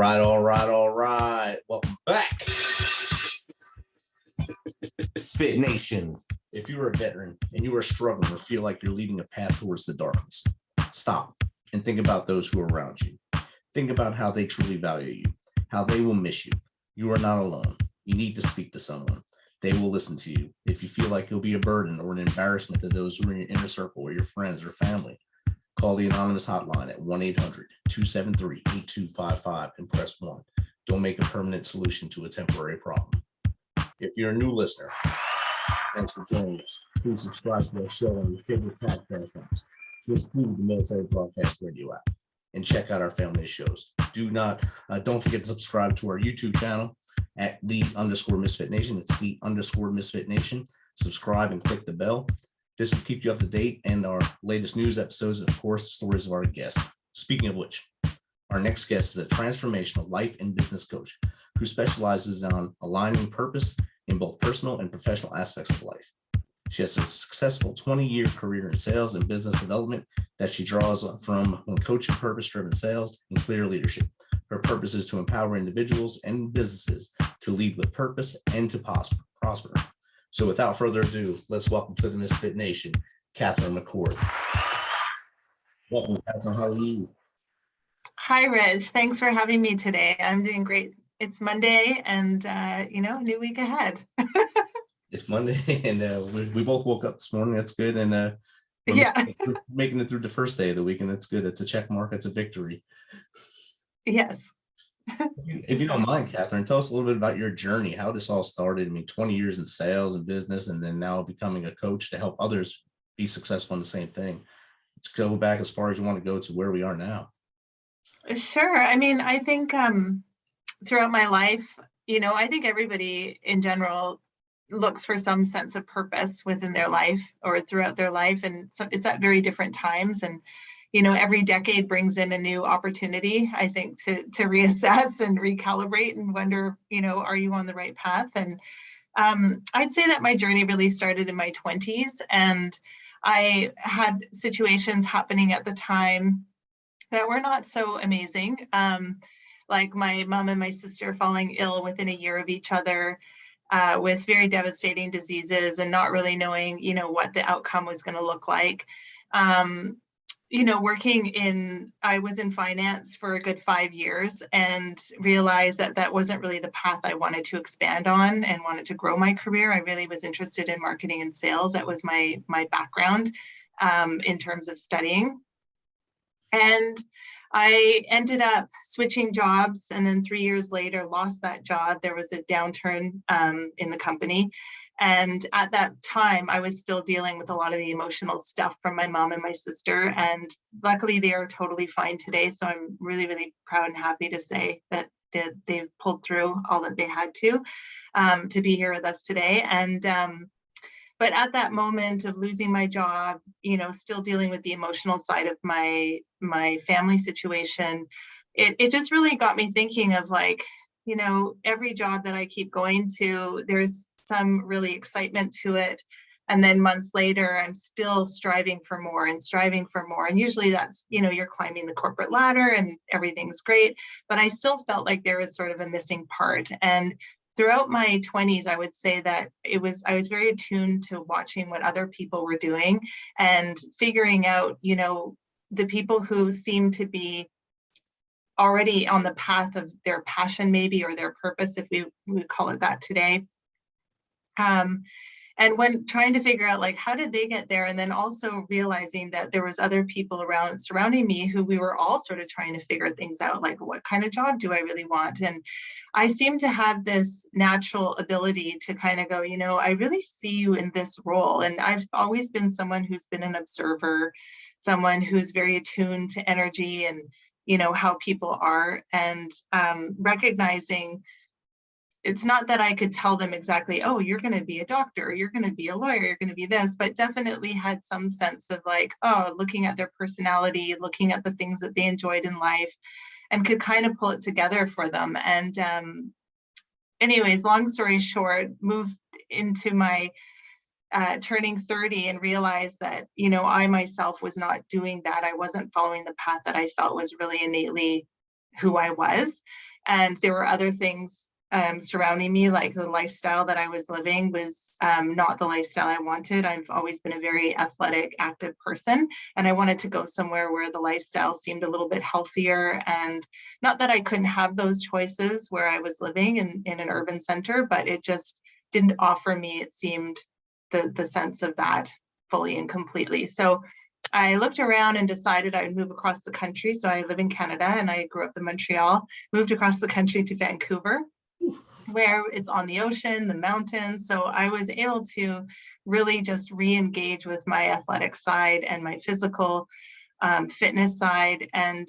All right. Welcome back. Fit Nation. If you are a veteran and you are struggling or feel like you're leading a path towards the darkness, stop and think about those who are around you. Think about how they truly value you, how they will miss you. You are not alone. You need to speak to someone. They will listen to you. If you feel like you'll be a burden or an embarrassment to those who are in your inner circle or your friends or family, call the anonymous hotline at 1-800-273-8255 and press 1. Don't make a permanent solution to a temporary problem. If you're a new listener, thanks for joining us. Please subscribe to our show on your favorite podcast apps, to include the Military Broadcast Radio app, and check out our family shows. Don't forget to subscribe to our YouTube channel at _Misfit Nation. It's _Misfit Nation. Subscribe and click the bell. This will keep you up to date and our latest news episodes, and of course, stories of our guests. Speaking of which, our next guest is a transformational life and business coach who specializes on aligning purpose in both personal and professional aspects of life. She has a successful 20-year career in sales and business development that she draws from when coaching purpose-driven sales and clear leadership. Her purpose is to empower individuals and businesses to lead with purpose and to prosper. So without further ado, let's welcome to the Misfit Nation, Catherine McCourt. Welcome, Catherine. How are you? Hi, Reg. Thanks for having me today. I'm doing great. It's Monday and, new week ahead. It's Monday and we both woke up this morning. That's good. And we're making it through the first day of the week, and that's good. It's a check mark. It's a victory. Yes. If you don't mind, Catherine, tell us a little bit about your journey, how this all started. I mean, 20 years in sales and business, and then now becoming a coach to help others be successful in the same thing. Let's go back as far as you want to go to where we are now. Sure. I mean, I think throughout my life, I think everybody in general looks for some sense of purpose within their life or throughout their life. And so it's at very different times. And every decade brings in a new opportunity, I think, to reassess and recalibrate and wonder, are you on the right path? And I'd say that my journey really started in my 20s, and I had situations happening at the time that were not so amazing, like my mom and my sister falling ill within a year of each other with very devastating diseases and not really knowing, what the outcome was going to look like. I was in finance for a good 5 years and realized that that wasn't really the path I wanted to expand on and wanted to grow my career. I really was interested in marketing and sales. That was my background in terms of studying. And I ended up switching jobs, and then 3 years later lost that job. There was a downturn in the company. And at that time, I was still dealing with a lot of the emotional stuff from my mom and my sister. And luckily, they are totally fine today. So I'm really, really proud and happy to say that they've pulled through all that they had to be here with us today. And but at that moment of losing my job, still dealing with the emotional side of my family situation, it just really got me thinking of every job that I keep going to, there's some really excitement to it. And then months later, I'm still striving for more. And usually that's, you're climbing the corporate ladder and everything's great, but I still felt like there was sort of a missing part. And throughout my 20s, I would say that I was very attuned to watching what other people were doing and figuring out, the people who seem to be already on the path of their passion, maybe, or their purpose, if we would call it that today. And when trying to figure out how did they get there, and then also realizing that there was other people surrounding me who we were all sort of trying to figure things out, what kind of job do I really want? And I seem to have this natural ability to kind of go, I really see you in this role. And I've always been someone who's been an observer, someone who's very attuned to energy and, how people are, and recognizing it's not that I could tell them exactly, oh, you're going to be a doctor, you're going to be a lawyer, you're going to be this, but definitely had some sense of looking at their personality, looking at the things that they enjoyed in life, and could kind of pull it together for them. And anyways, long story short, moved into my turning 30 and realized that, I myself was not doing that. I wasn't following the path that I felt was really innately who I was. And there were other things surrounding me, like the lifestyle that I was living was not the lifestyle I wanted. I've always been a very athletic, active person, and I wanted to go somewhere where the lifestyle seemed a little bit healthier. And not that I couldn't have those choices where I was living in an urban center, but it just didn't offer me, it seemed, the sense of that fully and completely. So I looked around and decided I would move across the country. So I live in Canada and I grew up in Montreal, moved across the country to Vancouver, where it's on the ocean, the mountains. So I was able to really just re-engage with my athletic side and my physical fitness side. And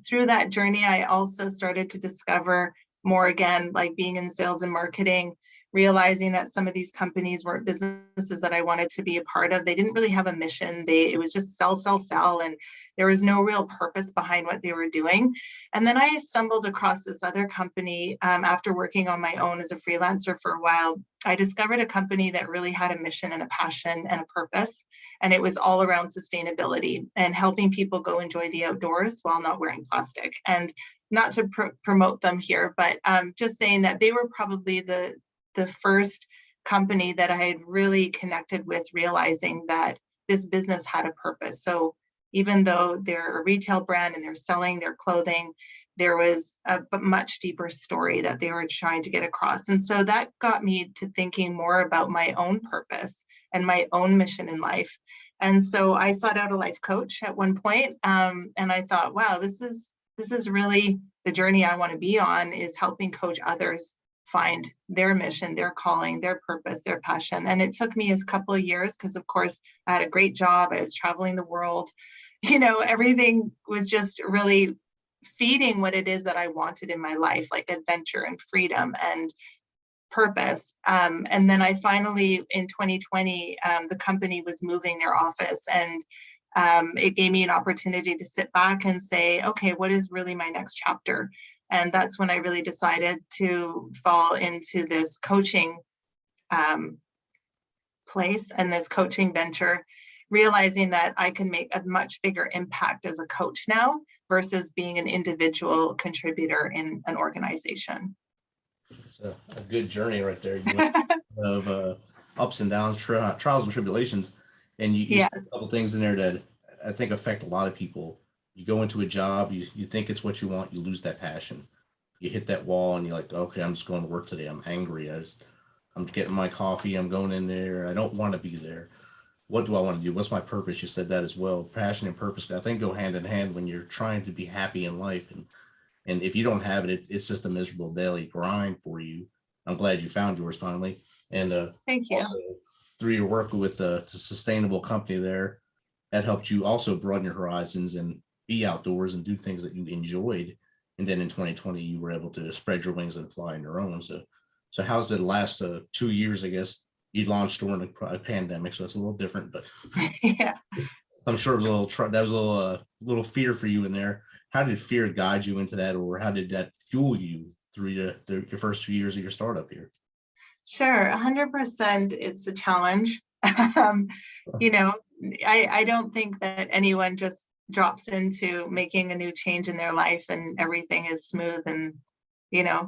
through that journey, I also started to discover more, again, like being in sales and marketing, realizing that some of these companies weren't businesses that I wanted to be a part of. They didn't really have a mission. It was just sell, sell, sell. And there was no real purpose behind what they were doing. And then I stumbled across this other company after working on my own as a freelancer for a while. I discovered a company that really had a mission and a passion and a purpose. And it was all around sustainability and helping people go enjoy the outdoors while not wearing plastic. And not to promote them here, but just saying that they were probably the first company that I had really connected with, realizing that this business had a purpose. So even though they're a retail brand and they're selling their clothing, there was a much deeper story that they were trying to get across. And so that got me to thinking more about my own purpose and my own mission in life. And so I sought out a life coach at one point, and I thought, wow, this is really the journey I want to be on, is helping coach others find their mission, their calling, their purpose, their passion. And it took me a couple of years because, of course, I had a great job. I was traveling the world. Everything was just really feeding what it is that I wanted in my life, like adventure and freedom and purpose. And then I finally, in 2020, the company was moving their office, and it gave me an opportunity to sit back and say, okay, what is really my next chapter? And that's when I really decided to fall into this coaching place and this coaching venture, realizing that I can make a much bigger impact as a coach now versus being an individual contributor in an organization. It's a good journey right there. You went of ups and downs, trials and tribulations, and you Yes. said a couple things in there that I think affect a lot of people. You go into a job, you think it's what you want, you lose that passion. You hit that wall and you're like, okay, I'm just going to work today. I'm angry. I'm getting my coffee. I'm going in there. I don't want to be there. What do I want to do? What's my purpose? You said that as well. Passion and purpose, I think, go hand in hand when you're trying to be happy in life. And if you don't have it, it's just a miserable daily grind for you. I'm glad you found yours finally. And Thank you. also, through your work with the sustainable company there, that helped you also broaden your horizons and be outdoors and do things that you enjoyed. And then in 2020, you were able to spread your wings and fly on your own. So how's the last 2 years, I guess? You launched during a pandemic, so it's a little different, but Yeah. I'm sure it was a little fear for you in there. How did fear guide you into that, or how did that fuel you through your first 2 years of your startup here? Sure, 100%. It's a challenge. I don't think that anyone just drops into making a new change in their life and everything is smooth and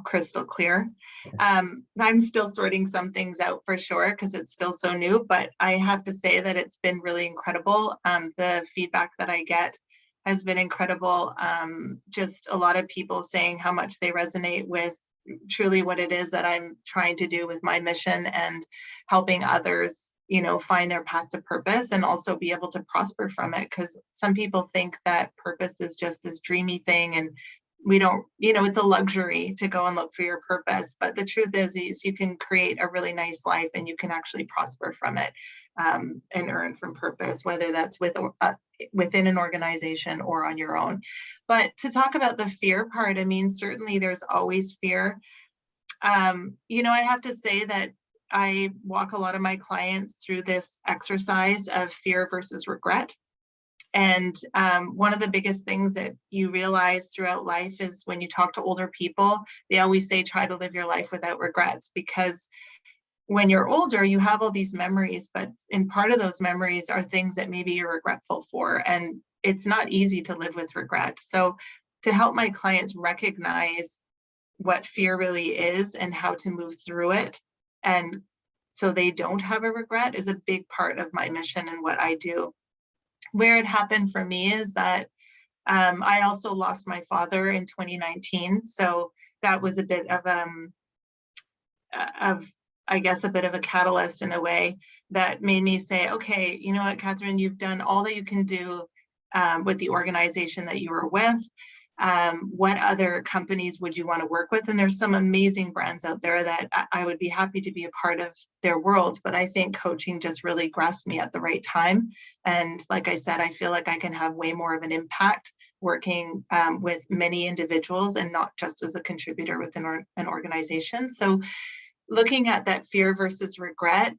crystal clear. I'm still sorting some things out for sure because it's still so new, but I have to say that it's been really incredible. The feedback that I get has been incredible. Just a lot of people saying how much they resonate with truly what it is that I'm trying to do with my mission and helping others, find their path to purpose and also be able to prosper from it. Because some people think that purpose is just this dreamy thing and we don't, it's a luxury to go and look for your purpose. But the truth is you can create a really nice life and you can actually prosper from it and earn from purpose, whether that's within an organization or on your own. But to talk about the fear part, certainly there's always fear. I have to say that I walk a lot of my clients through this exercise of fear versus regret. And one of the biggest things that you realize throughout life is when you talk to older people, they always say, try to live your life without regrets, because when you're older, you have all these memories, but in part of those memories are things that maybe you're regretful for. And it's not easy to live with regret. So to help my clients recognize what fear really is and how to move through it. And so they don't have a regret is a big part of my mission and what I do. Where it happened for me is that I also lost my father in 2019. So that was a bit of I guess, a bit of a catalyst in a way that made me say, okay, you know what, Catherine, you've done all that you can do with the organization that you were with. What other companies would you want to work with? And there's some amazing brands out there that I would be happy to be a part of their world. But I think coaching just really grasped me at the right time. And like I said, I feel like I can have way more of an impact working with many individuals and not just as a contributor within an organization. So looking at that fear versus regret,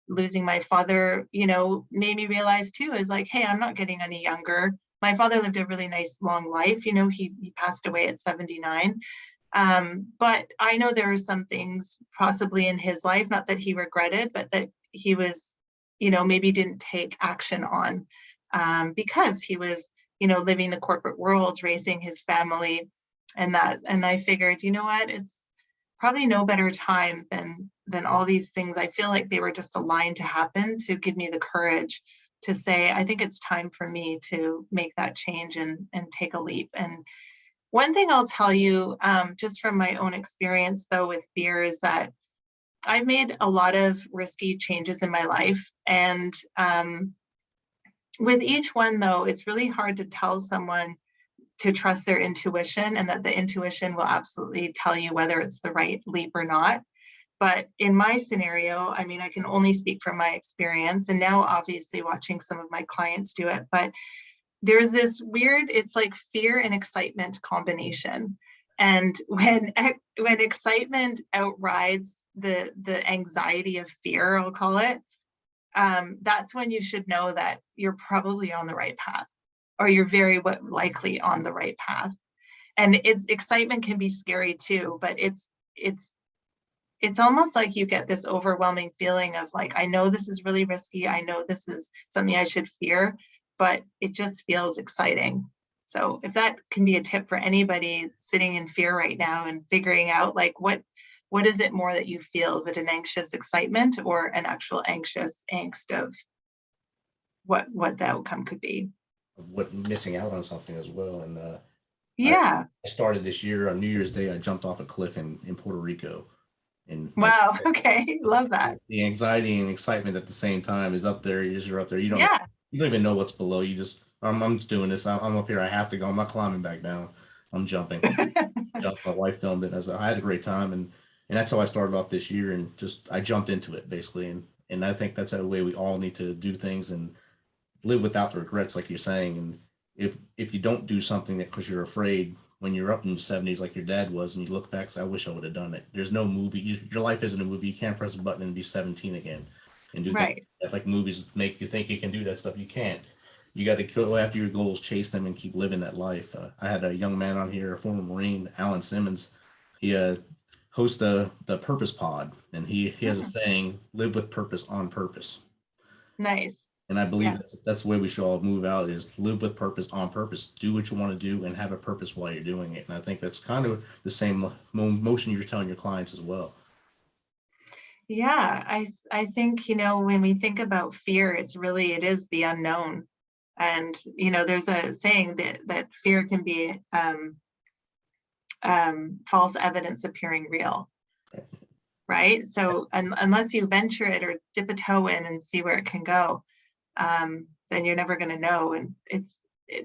losing my father, made me realize too, is like, hey, I'm not getting any younger. My father lived a really nice long life. He passed away at 79. But I know there are some things possibly in his life, not that he regretted, but that he was, maybe didn't take action on because he was, living the corporate world, raising his family and that. And I figured, you know what, it's probably no better time than all these things. I feel like they were just aligned to happen to give me the courage to say, I think it's time for me to make that change and take a leap. And one thing I'll tell you, just from my own experience though with fear, is that I've made a lot of risky changes in my life. And with each one though, it's really hard to tell someone to trust their intuition and that the intuition will absolutely tell you whether it's the right leap or not. But in my scenario, I mean, I can only speak from my experience and now obviously watching some of my clients do it, but there's this weird, it's like fear and excitement combination. And when excitement outrides the anxiety of fear, I'll call it, that's when you should know that you're probably on the right path, or you're very likely on the right path. And excitement can be scary too, but it's almost like you get this overwhelming feeling of like, I know this is really risky. I know this is something I should fear, but it just feels exciting. So if that can be a tip for anybody sitting in fear right now and figuring out like, what is it more that you feel? Is it an anxious excitement or an actual anxious angst of what the outcome could be? What missing out on something as well. And Yeah. I started this year on New Year's Day. I jumped off a cliff in Puerto Rico, and Wow. Okay. Love that. the anxiety and excitement at the same time is up there. You're up there. You don't even know what's below. You just I'm just doing this. I'm up here. I have to go. I'm not climbing back down. I'm jumping. My wife filmed it. I had a great time, and that's how I started off this year. And just I jumped into it basically, and I think that's a way we all need to do things and live without the regrets, like you're saying. And if you don't do something because you're afraid when you're up in the 70s, like your dad was, and you look back, say, I wish I would have done it. There's no movie. Your life isn't a movie. You can't press a button and be 17 again and do right. things that like movies make you think you can do that stuff. You can't. You got to go after your goals, chase them, and keep living that life. I had a young man on here, a former Marine, Alan Simmons. He hosts the Purpose Pod, and he has a saying, live with purpose on purpose. Nice. And I believe that's the way we should all move out, is live with purpose on purpose. Do what you want to do and have a purpose while you're doing it. And I think that's kind of the same motion you're telling your clients as well. Yeah, I think, when we think about fear, it is the unknown. And, there's a saying that fear can be false evidence appearing real. Right. So unless you venture it or dip a toe in and see where it can go, then you're never going to know. And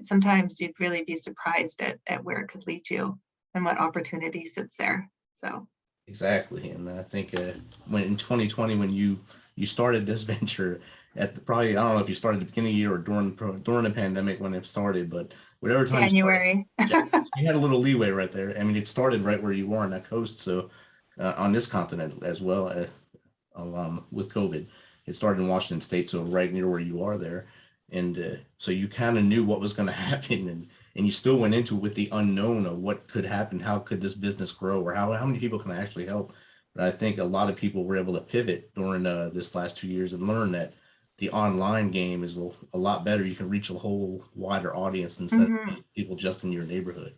sometimes you'd really be surprised at where it could lead you and what opportunity sits there. So. Exactly. And I think when in 2020, when you started this venture probably, I don't know if you started at the beginning of the year or during the pandemic when it started, but whatever time January. you had a little leeway right there. I mean, it started right where you were on that coast. So on this continent as well, with COVID, it started in Washington State. So right near where you are there. And so you kind of knew what was going to happen, and you still went into it with the unknown of what could happen. How could this business grow, or how many people can I actually help? But I think a lot of people were able to pivot during this last 2 years and learn that the online game is a lot better. You can reach a whole wider audience instead of people just in your neighborhood.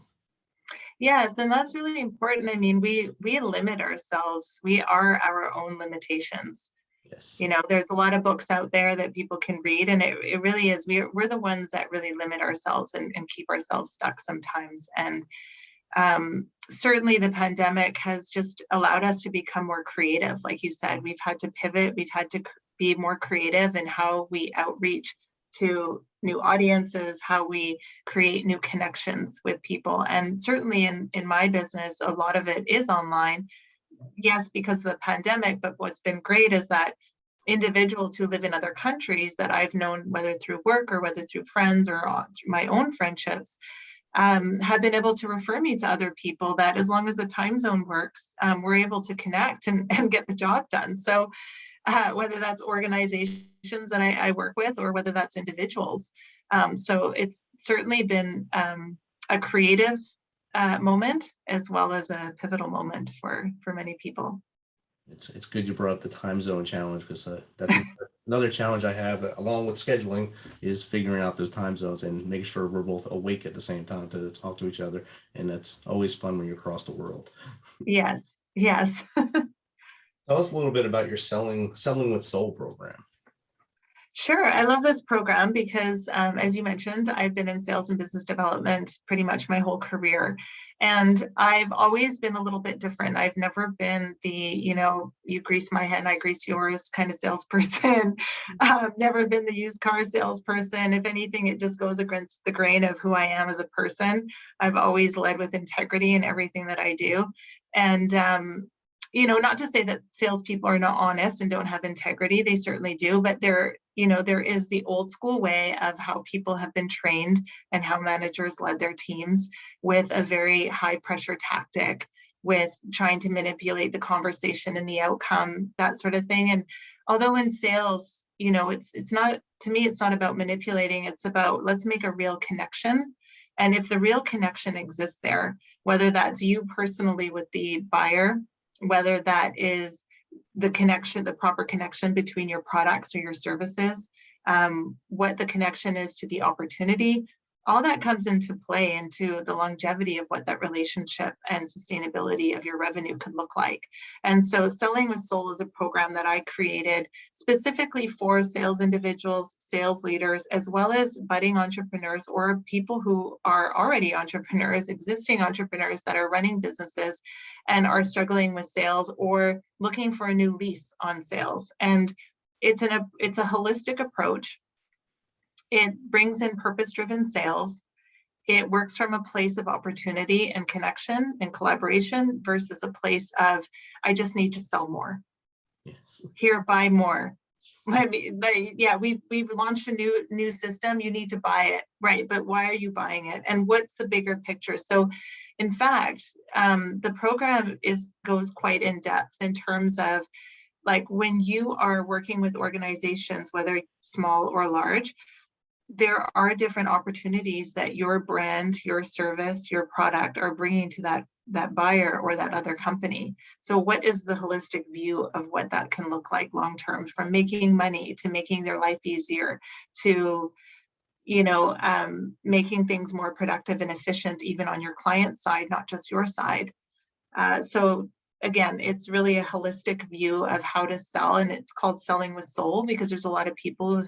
Yes, and that's really important. I mean, we limit ourselves. We are our own limitations. Yes. There's a lot of books out there that people can read, and it really is. We're the ones that really limit ourselves and keep ourselves stuck sometimes. And certainly the pandemic has just allowed us to become more creative. Like you said, we've had to pivot, we've had to be more creative in how we outreach to new audiences, how we create new connections with people. And certainly in my business, a lot of it is online. Yes, because of the pandemic, but what's been great is that individuals who live in other countries that I've known, whether through work or whether through friends or through my own friendships, have been able to refer me to other people that, as long as the time zone works, we're able to connect and get the job done. So whether that's organizations that I work with or whether that's individuals. So it's certainly been a creative moment as well as a pivotal moment for many people. It's good you brought up the time zone challenge, because that's another challenge I have, along with scheduling, is figuring out those time zones and making sure we're both awake at the same time to talk to each other. And that's always fun when you're across the world. Yes, yes. Tell us a little bit about your Selling with Soul program. Sure. I love this program because, as you mentioned, I've been in sales and business development pretty much my whole career. And I've always been a little bit different. I've never been the, you grease my hand, I grease yours kind of salesperson. Never been the used car salesperson. If anything, it just goes against the grain of who I am as a person. I've always led with integrity in everything that I do. And, not to say that salespeople are not honest and don't have integrity. They certainly do, but there is the old school way of how people have been trained and how managers led their teams, with a very high pressure tactic, with trying to manipulate the conversation and the outcome, that sort of thing. And although in sales, it's not, to me, it's not about manipulating. It's about, let's make a real connection. And if the real connection exists there, whether that's you personally with the buyer, whether that is the connection, the proper connection between your products or your services, what the connection is to the opportunity, all that comes into play into the longevity of what that relationship and sustainability of your revenue could look like. And so Selling with Soul is a program that I created specifically for sales individuals, sales leaders, as well as budding entrepreneurs or people who are already entrepreneurs, existing entrepreneurs that are running businesses and are struggling with sales or looking for a new lease on sales. And it's a holistic approach. It brings in purpose-driven sales. It works from a place of opportunity and connection and collaboration versus a place of, I just need to sell more. Yes. Here, buy more. I mean, we've launched a new system. You need to buy it, right? But why are you buying it? And what's the bigger picture? So, in fact, the program goes quite in depth in terms of, like, when you are working with organizations, whether small or large, there are different opportunities that your brand, your service, your product are bringing to that buyer or that other company. So what is the holistic view of what that can look like long term, from making money to making their life easier to making things more productive and efficient, even on your client side, not just your side. So again, it's really a holistic view of how to sell, and it's called Selling with Soul because there's a lot of people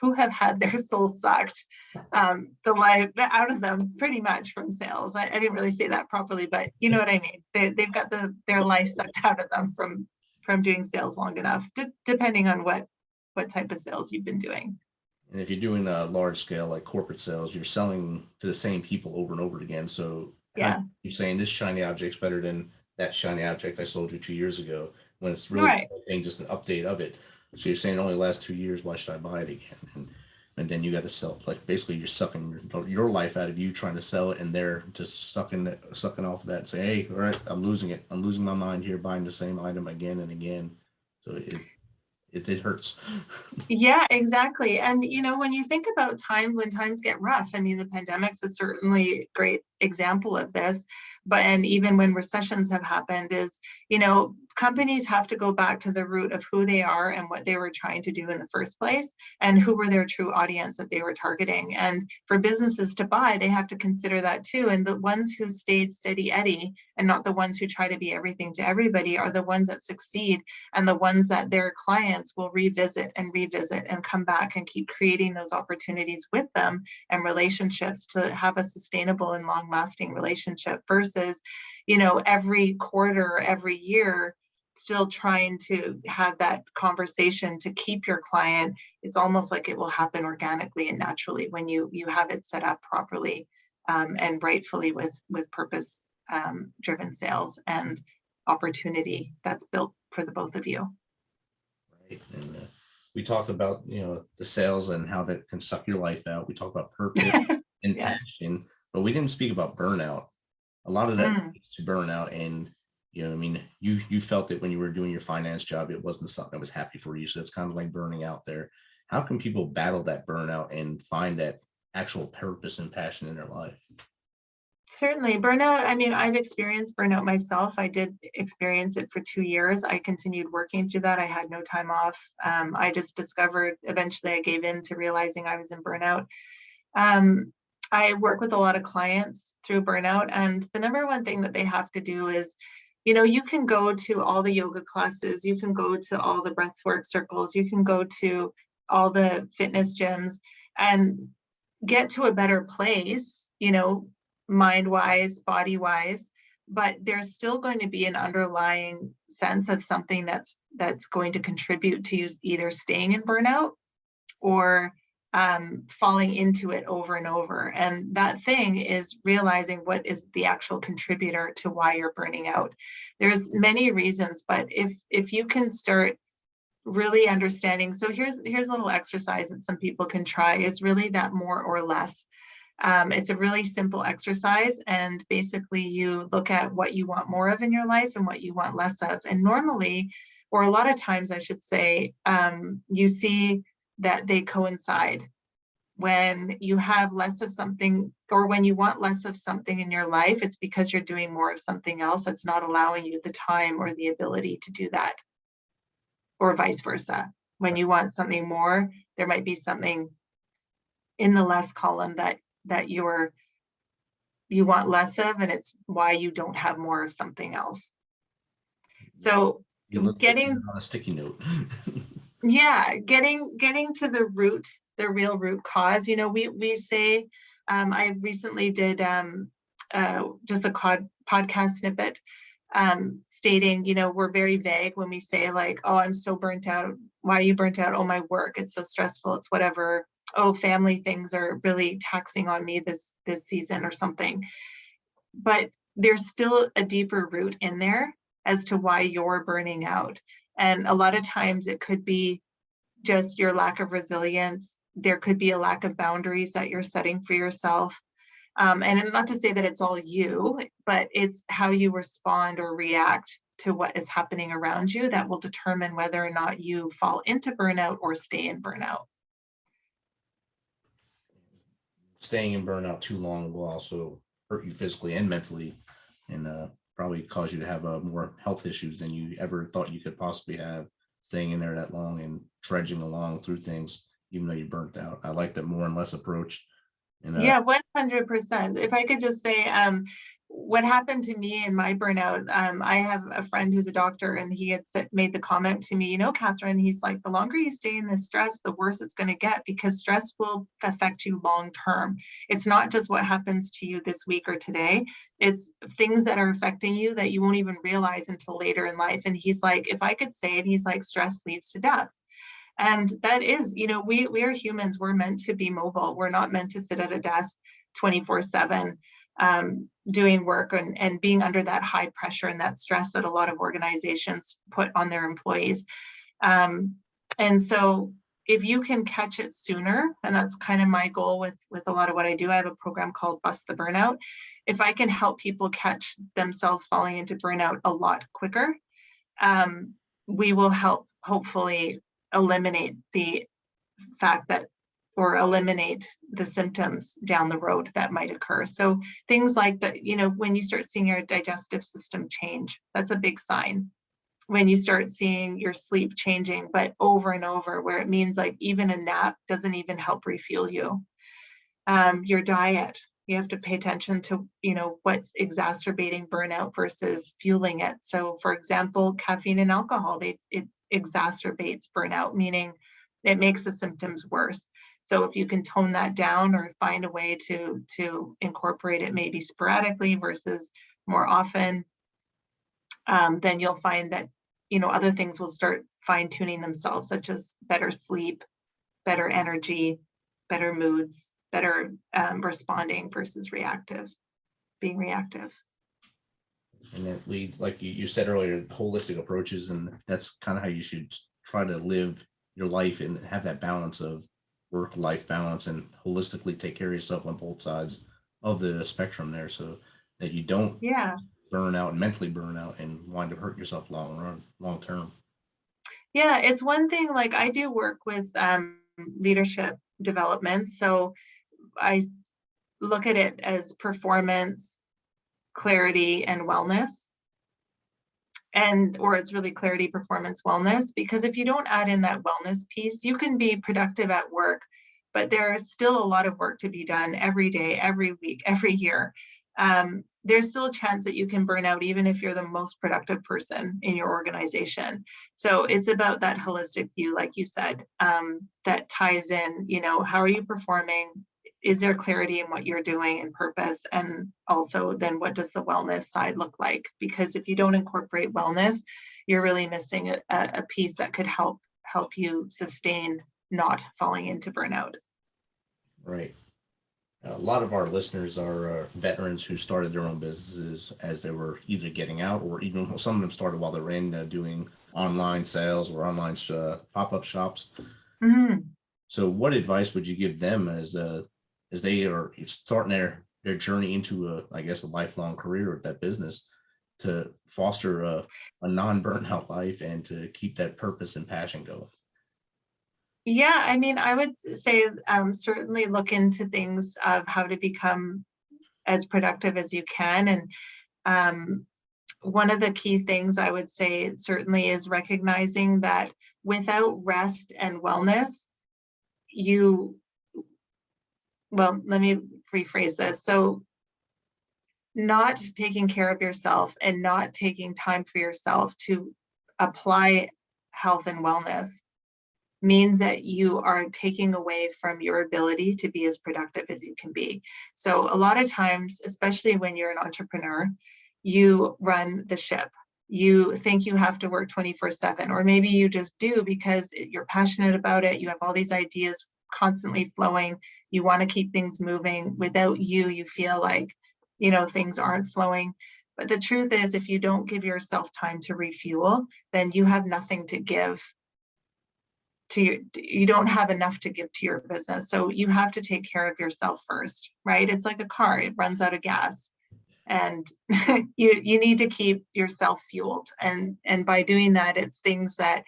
who have had their soul sucked the life out of them pretty much from sales. I didn't really say that properly, but you know what I mean. They've got their life sucked out of them from doing sales long enough, depending on what type of sales you've been doing. And if you're doing a large scale like corporate sales, you're selling to the same people over and over again. So Yeah, you're saying this shiny object's better than that shiny object I sold you 2 years ago, when it's really right. just an update of it. So you're saying it only lasts 2 years, why should I buy it again? And then you got to sell, like, basically you're sucking your life out of you trying to sell it, and they're just sucking off of that and say, hey, all right, I'm losing it. I'm losing my mind here buying the same item again and again. So it hurts. Yeah, exactly. And, when you think about when times get rough, I mean, the pandemic's a certainly great example of this. And even when recessions have happened, is, companies have to go back to the root of who they are and what they were trying to do in the first place, and who were their true audience that they were targeting. And for businesses to buy, they have to consider that too. And the ones who stayed steady Eddie and not the ones who try to be everything to everybody are the ones that succeed, and the ones that their clients will revisit and come back and keep creating those opportunities with them and relationships to have a sustainable and long-lasting relationship, versus, every quarter, every year, still trying to have that conversation to keep your client. It's almost like it will happen organically and naturally when you have it set up properly, and rightfully with purpose driven sales and opportunity that's built for the both of you. Right. And we talked about, the sales and how that can suck your life out. We talked about purpose and Yes. passion, but we didn't speak about burnout. A lot of that leads to burnout. And you felt that when you were doing your finance job, it wasn't something that was happy for you. So it's kind of like burning out there. How can people battle that burnout and find that actual purpose and passion in their life? Certainly. Burnout, I've experienced burnout myself. I did experience it for 2 years. I continued working through that. I had no time off. I just discovered, eventually I gave in to realizing I was in burnout. I work with a lot of clients through burnout, and the number one thing that they have to do is, you can go to all the yoga classes, you can go to all the breathwork circles, you can go to all the fitness gyms and get to a better place, mind-wise, body-wise, but there's still going to be an underlying sense of something that's going to contribute to you either staying in burnout or falling into it over and over. And that thing is realizing what is the actual contributor to why you're burning out. There's many reasons, but if you can start really understanding, so here's a little exercise that some people can try, is really that more or less. It's a really simple exercise, and basically you look at what you want more of in your life and what you want less of. And normally, or a lot of times I should say, you see that they coincide. When you have less of something, or when you want less of something in your life, it's because you're doing more of something else that's not allowing you the time or the ability to do that, or vice versa. When you want something more, there might be something in the less column that you want less of, and it's why you don't have more of something else. So getting on a sticky note. getting to the root, the real root cause. We say, I recently did just a podcast snippet stating, we're very vague when we say like, oh, I'm so burnt out. Why are you burnt out? Oh, my work, it's so stressful, it's whatever. Oh, family things are really taxing on me this season or something. But there's still a deeper root in there as to why you're burning out. And a lot of times it could be just your lack of resilience. There could be a lack of boundaries that you're setting for yourself. And not to say that it's all you, but it's how you respond or react to what is happening around you that will determine whether or not you fall into burnout or stay in burnout. Staying in burnout too long will also hurt you physically and mentally, and probably cause you to have more health issues than you ever thought you could possibly have, staying in there that long and trudging along through things, even though you're burnt out. I like the more and less approach. And, yeah, 100%. If I could just say, what happened to me in my burnout, I have a friend who's a doctor, and he had made the comment to me, Catherine, he's like, the longer you stay in this stress, the worse it's going to get, because stress will affect you long term. It's not just what happens to you this week or today. It's things that are affecting you that you won't even realize until later in life. And he's like, if I could say it, he's like, stress leads to death. And that is, we are humans. We're meant to be mobile. We're not meant to sit at a desk 24/7 doing work and being under that high pressure and that stress that a lot of organizations put on their employees. And so if you can catch it sooner, and that's kind of my goal with a lot of what I do, I have a program called Bust the Burnout. If I can help people catch themselves falling into burnout a lot quicker, we will help hopefully eliminate the fact that, or eliminate the symptoms down the road that might occur. So things like that, when you start seeing your digestive system change, that's a big sign. when you start seeing your sleep changing, but over and over, where it means like even a nap doesn't even help refuel you. Your diet, you have to pay attention to, what's exacerbating burnout versus fueling it. So for example, caffeine and alcohol, it exacerbates burnout, meaning it makes the symptoms worse. So if you can tone that down or find a way to incorporate it maybe sporadically versus more often, then you'll find that, other things will start fine tuning themselves, such as better sleep, better energy, better moods, better responding versus being reactive. And that lead, like you said earlier, holistic approaches, and that's kind of how you should try to live your life and have that balance of work-life balance and holistically take care of yourself on both sides of the spectrum there, so that you don't burn out and mentally burn out and wind up hurt yourself long term. Yeah, it's one thing, like I do work with leadership development. So I look at it as performance, clarity, and wellness. Or it's really clarity, performance, wellness, because if you don't add in that wellness piece, you can be productive at work, but there's still a lot of work to be done every day, every week, every year. There's still a chance that you can burn out even if you're the most productive person in your organization. So it's about that holistic view, like you said, that ties in, how are you performing? Is there clarity in what you're doing and purpose? And also then what does the wellness side look like? Because if you don't incorporate wellness, you're really missing a piece that could help you sustain not falling into burnout. Right. A lot of our listeners are veterans who started their own businesses as they were either getting out, or even some of them started while they were in doing online sales or online pop-up shops. Mm-hmm. So what advice would you give them as they are starting their journey into I guess a lifelong career with that business, to foster a non-burnout life and to keep that purpose and passion going? Yeah, I mean, I would say certainly look into things of how to become as productive as you can. And one of the key things I would say certainly is recognizing that without rest and wellness, let me rephrase this. So not taking care of yourself and not taking time for yourself to apply health and wellness means that you are taking away from your ability to be as productive as you can be. So a lot of times, especially when you're an entrepreneur, you run the ship. You think you have to work 24/7, or maybe you just do because you're passionate about it. You have all these ideas constantly flowing. You want to keep things moving. Without you feel like, things aren't flowing. But the truth is, if you don't give yourself time to refuel, then you have nothing to give you don't have enough to give to your business. So you have to take care of yourself first, right? It's like a car, it runs out of gas, and you need to keep yourself fueled. And by doing that, it's things that,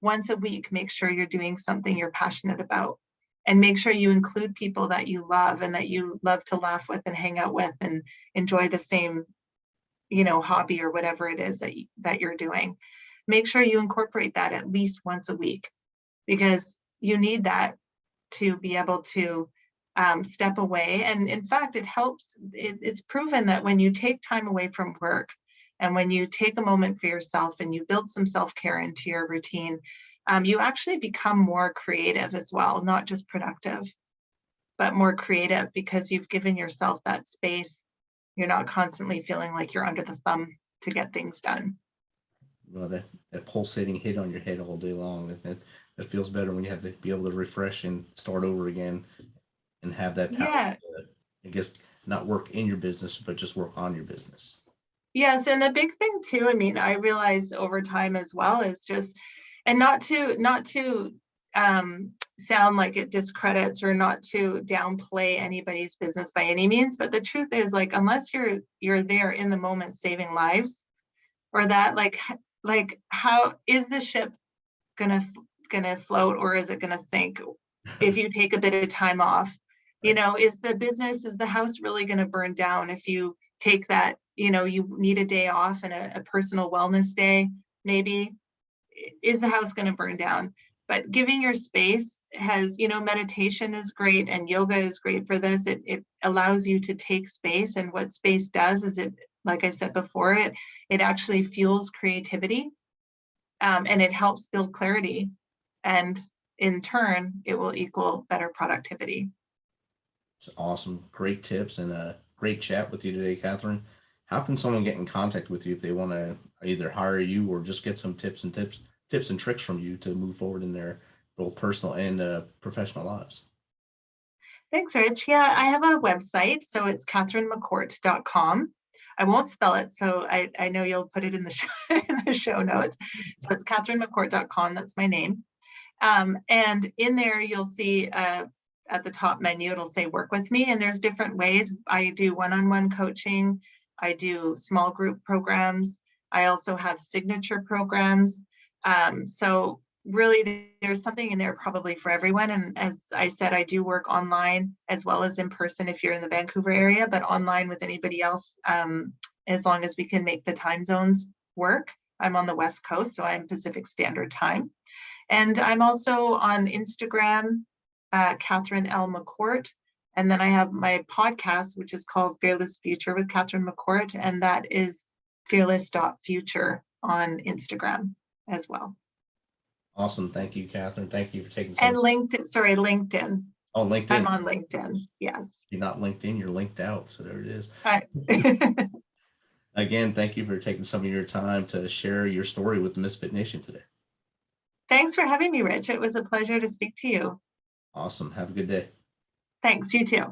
once a week, make sure you're doing something you're passionate about, and make sure you include people that you love and that you love to laugh with and hang out with and enjoy the same, hobby or whatever it is that you're doing. Make sure you incorporate that at least once a week, because you need that to be able to step away. And in fact, it helps. It's proven that when you take time away from work and when you take a moment for yourself and you build some self-care into your routine, you actually become more creative as well, not just productive, but more creative, because you've given yourself that space. You're not constantly feeling like you're under the thumb to get things done. Well, that pulsating hit on your head all day long, that feels better when you have to be able to refresh and start over again and have that power to, I guess, not work in your business, but just work on your business. Yes, and a big thing too, I mean, I realized over time as well, is just, and not to sound like it discredits or not to downplay anybody's business by any means, but the truth is, like, unless you're there in the moment saving lives, or that, like how is the ship gonna float, or is it gonna sink if you take a bit of time off? Is the house really gonna burn down if you take that, you need a day off and a personal wellness day? maybe. Is the house going to burn down? But giving your space has, meditation is great and yoga is great for this. It allows you to take space. And what space does is like I said before, it actually fuels creativity, and it helps build clarity. And in turn, it will equal better productivity. It's awesome. Great tips and a great chat with you today, Catherine. How can someone get in contact with you if they want to either hire you or just get some tips and tricks from you to move forward in their both personal and professional lives? Thanks, Rich. Yeah, I have a website. So it's catherinemccourt.com. I won't spell it, so I know you'll put it in the show notes. So it's catherinemccourt.com. That's my name. And in there, you'll see at the top menu, it'll say work with me. And there's different ways. I do one-on-one coaching. I do small group programs. I also have signature programs. So really, there's something in there probably for everyone. And as I said, I do work online as well as in person if you're in the Vancouver area, but online with anybody else, as long as we can make the time zones work. I'm on the West Coast, so I'm Pacific Standard Time. And I'm also on Instagram, Catherine L. McCourt. And then I have my podcast, which is called Fearless Future with Catherine McCourt. And that is fearless.future on Instagram as well. Awesome. Thank you, Catherine. Thank you for taking some. And LinkedIn. Oh, LinkedIn. I'm on LinkedIn. Yes. You're not LinkedIn, you're linked out. So there it is. All right. Again, thank you for taking some of your time to share your story with the Misfit Nation today. Thanks for having me, Rich. It was a pleasure to speak to you. Awesome. Have a good day. Thanks. You too.